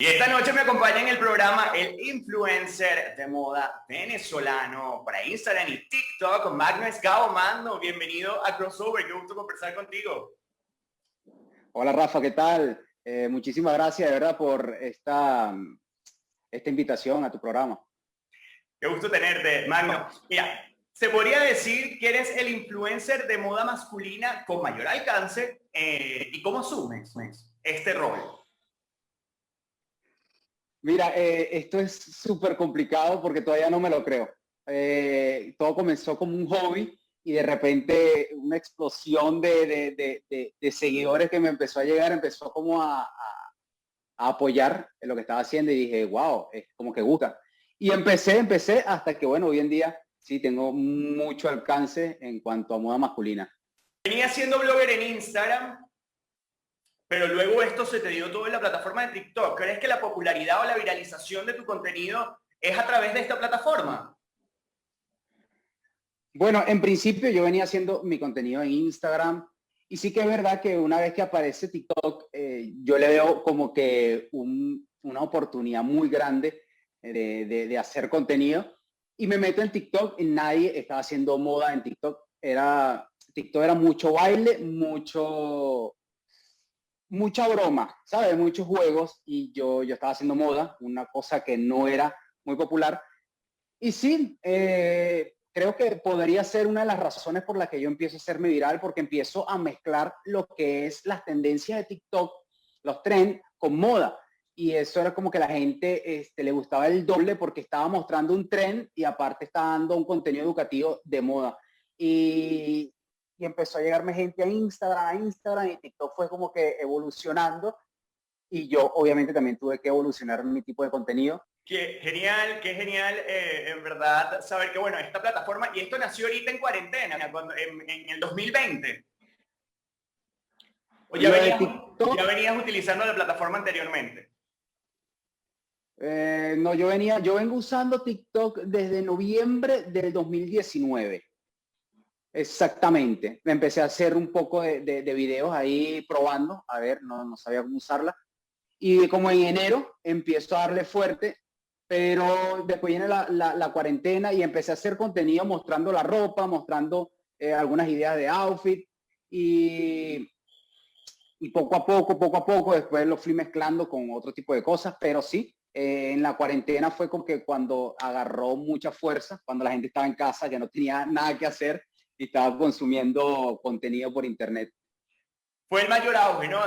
Y esta noche me acompaña en el programa el influencer de moda venezolano para Instagram y TikTok, Magno Escavo. Magno, bienvenido a Crossover, qué gusto conversar contigo. Hola Rafa, ¿qué tal? Muchísimas gracias de verdad por esta invitación a tu programa. Qué gusto tenerte, Magno. Mira, se podría decir que eres el influencer de moda masculina con mayor alcance. ¿Y cómo asumes este rol? Mira, esto es súper complicado porque todavía no me lo creo. Todo comenzó como un hobby y de repente una explosión de seguidores que me empezó a llegar, empezó como a apoyar en lo que estaba haciendo y dije, wow, es como que gusta. Y empecé hasta que, bueno, hoy en día sí tengo mucho alcance en cuanto a moda masculina. Venía siendo blogger en Instagram, pero luego esto se te dio todo en la plataforma de TikTok. ¿Crees que la popularidad o la viralización de tu contenido es a través de esta plataforma? Bueno, en principio yo venía haciendo mi contenido en Instagram y sí que es verdad que una vez que aparece TikTok, yo le veo como que una oportunidad muy grande de hacer contenido y me meto en TikTok y nadie estaba haciendo moda en TikTok. TikTok era mucho baile, mucha broma, ¿sabes? Muchos juegos y yo estaba haciendo moda, una cosa que no era muy popular. Y sí, creo que podría ser una de las razones por las que yo empiezo a hacerme viral, porque empiezo a mezclar lo que es las tendencias de TikTok, los trends, con moda. Y eso era como que la gente le gustaba el doble porque estaba mostrando un trend y aparte estaba dando un contenido educativo de moda. Y, y empezó a llegarme gente a Instagram y TikTok fue como que evolucionando y yo obviamente también tuve que evolucionar mi tipo de contenido. Qué genial, en verdad, saber que, bueno, esta plataforma, y esto nació ahorita en cuarentena, en el 2020, o Lo de TikTok, ya venías utilizando la plataforma anteriormente. no, yo vengo usando TikTok desde noviembre del 2019. Exactamente. Me empecé a hacer un poco de videos ahí probando, a ver, no sabía cómo usarla. Y como en enero empiezo a darle fuerte, pero después viene la cuarentena y empecé a hacer contenido mostrando la ropa, mostrando algunas ideas de outfit y, y poco a poco, después lo fui mezclando con otro tipo de cosas, pero sí, en la cuarentena fue como que cuando agarró mucha fuerza, cuando la gente estaba en casa, ya no tenía nada que hacer y estaba consumiendo contenido por internet. Fue el mayor auge, ¿no?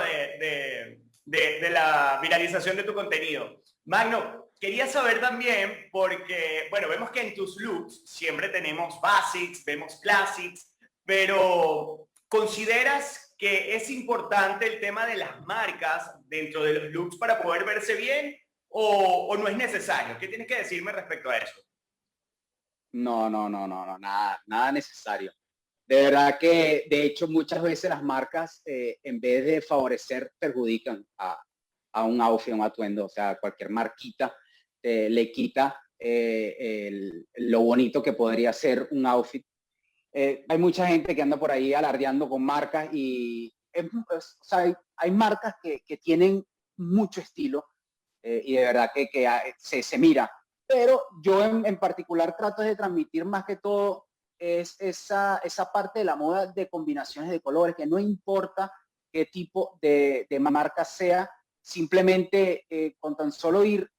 De la viralización de tu contenido. Magno, quería saber también, porque, bueno, vemos que en tus looks siempre tenemos basics, vemos classics, pero ¿consideras que es importante el tema de las marcas dentro de los looks para poder verse bien o no es necesario? ¿Qué tienes que decirme respecto a eso? No, nada necesario. De verdad que, de hecho, muchas veces las marcas, en vez de favorecer, perjudican a un outfit, a un atuendo. O sea, cualquier marquita le quita lo bonito que podría ser un outfit. Hay mucha gente que anda por ahí alardeando con marcas y o sea, hay marcas que tienen mucho estilo y de verdad que se mira. Pero yo en particular trato de transmitir más que todo es esa parte de la moda de combinaciones de colores, que no importa qué tipo de marca sea, simplemente con tan solo ir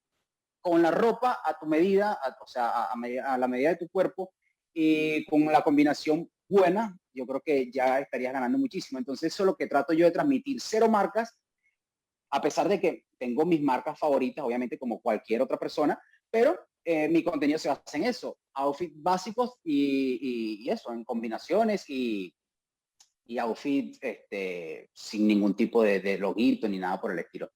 con la ropa a tu medida, o sea, a la medida de tu cuerpo y con la combinación buena, yo creo que ya estarías ganando muchísimo. Entonces eso es lo que trato yo de transmitir, cero marcas, a pesar de que tengo mis marcas favoritas, obviamente como cualquier otra persona, pero mi contenido se basa en eso, outfits básicos y eso, en combinaciones y outfits sin ningún tipo de loguito ni nada por el estilo.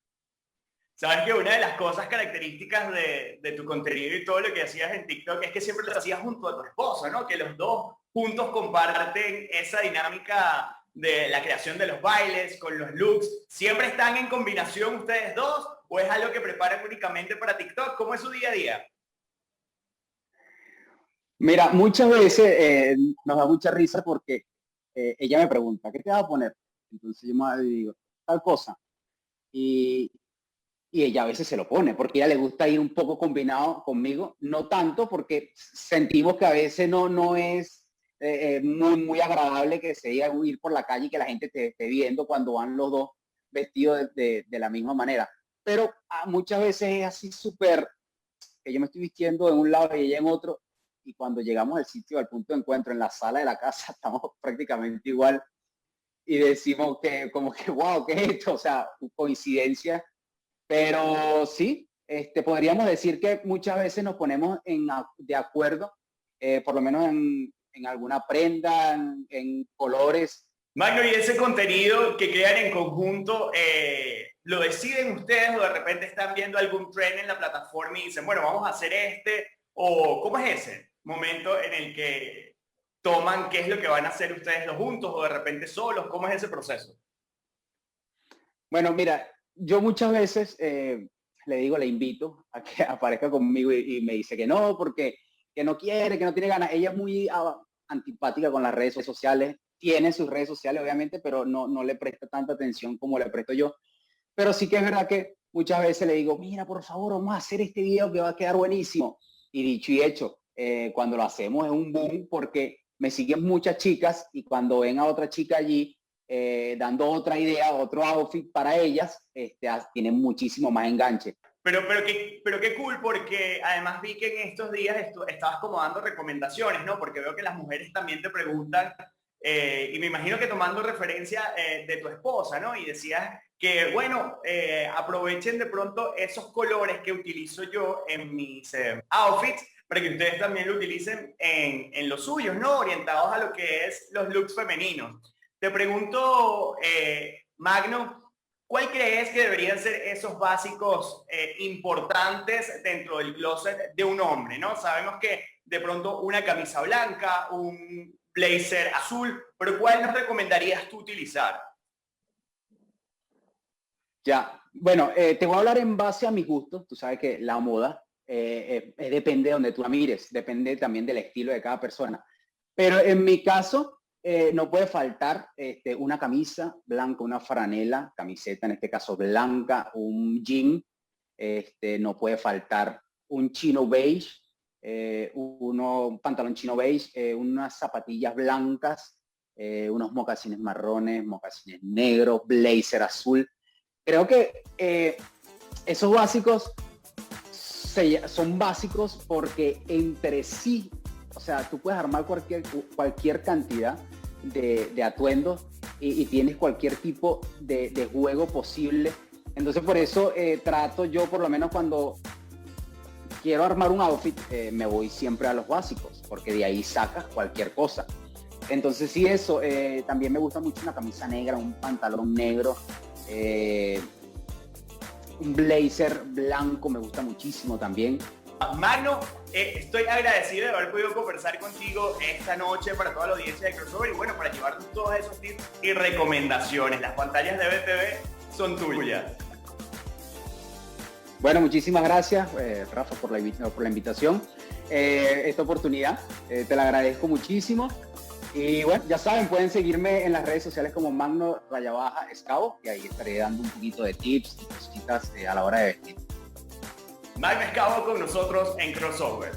Sabes que una de las cosas características de tu contenido y todo lo que hacías en TikTok es que siempre lo hacías junto a tu esposa, ¿no? Que los dos juntos comparten esa dinámica de la creación de los bailes, con los looks. ¿Siempre están en combinación ustedes dos o es algo que preparan únicamente para TikTok? ¿Cómo es su día a día? Mira, muchas veces nos da mucha risa porque ella me pregunta, ¿qué te vas a poner? Entonces yo me digo, tal cosa. Y, y ella a veces se lo pone, porque a ella le gusta ir un poco combinado conmigo, no tanto porque sentimos que a veces no es muy agradable que se diga ir por la calle y que la gente te esté viendo cuando van los dos vestidos de la misma manera. Pero muchas veces es así súper, que yo me estoy vistiendo de un lado y ella en otro, y cuando llegamos al sitio, al punto de encuentro, en la sala de la casa, estamos prácticamente igual y decimos que como que, wow, ¿qué es esto? O sea, coincidencia, pero sí, podríamos decir que muchas veces nos ponemos de acuerdo, por lo menos en alguna prenda, en colores. Magno, ¿y ese contenido que crean en conjunto, lo deciden ustedes o de repente están viendo algún trend en la plataforma y dicen, bueno, vamos a hacer este? ¿O cómo es ese momento en el que toman qué es lo que van a hacer ustedes dos juntos o de repente solos? ¿Cómo es ese proceso? Bueno, mira, yo muchas veces le digo, le invito a que aparezca conmigo y me dice que no, porque que no quiere, que no tiene ganas. Ella es muy antipática con las redes sociales, tiene sus redes sociales obviamente, pero no le presta tanta atención como le presto yo. Pero sí que es verdad que muchas veces le digo, mira, por favor, vamos a hacer este video que va a quedar buenísimo. Y dicho y hecho, cuando lo hacemos es un boom porque me siguen muchas chicas y cuando ven a otra chica allí dando otra idea, otro outfit para ellas, tienen muchísimo más enganche. Pero qué cool, porque además vi que en estos días estabas como dando recomendaciones, ¿no? Porque veo que las mujeres también te preguntan, y me imagino que tomando referencia de tu esposa, ¿no? Y decías que, bueno, aprovechen de pronto esos colores que utilizo yo en mis outfits para que ustedes también lo utilicen en los suyos, ¿no? Orientados a lo que es los looks femeninos. Te pregunto, Magno, ¿cuál crees que deberían ser esos básicos importantes dentro del closet de un hombre, ¿no? Sabemos que de pronto una camisa blanca, un blazer azul, pero ¿cuál nos recomendarías tú utilizar? Ya, bueno, te voy a hablar en base a mis gustos. Tú sabes que la moda depende de donde tú la mires, depende también del estilo de cada persona. Pero en mi caso, no puede faltar una camisa blanca, una franela, camiseta en este caso blanca, un jean, no puede faltar un chino beige, un pantalón chino beige, unas zapatillas blancas, unos mocasines marrones, mocasines negros, blazer azul. Creo que esos básicos son básicos porque entre sí, o sea, tú puedes armar cualquier cantidad de atuendos y tienes cualquier tipo de juego posible. Entonces por eso trato yo, por lo menos cuando quiero armar un outfit, me voy siempre a los básicos, porque de ahí sacas cualquier cosa. Entonces sí, eso, también me gusta mucho una camisa negra, un pantalón negro, un blazer blanco me gusta muchísimo también. Magno, estoy agradecido de haber podido conversar contigo esta noche para toda la audiencia de Crossover y bueno, para llevarnos todos esos tips y recomendaciones. Las pantallas de BTV son tuyas. Bueno, muchísimas gracias, Rafa, por la invitación, esta oportunidad. Te la agradezco muchísimo. Y bueno, ya saben, pueden seguirme en las redes sociales como Magno_Escavo y ahí estaré dando un poquito de tips y cositas a la hora de vestir. Magno Escavo con nosotros en Crossover.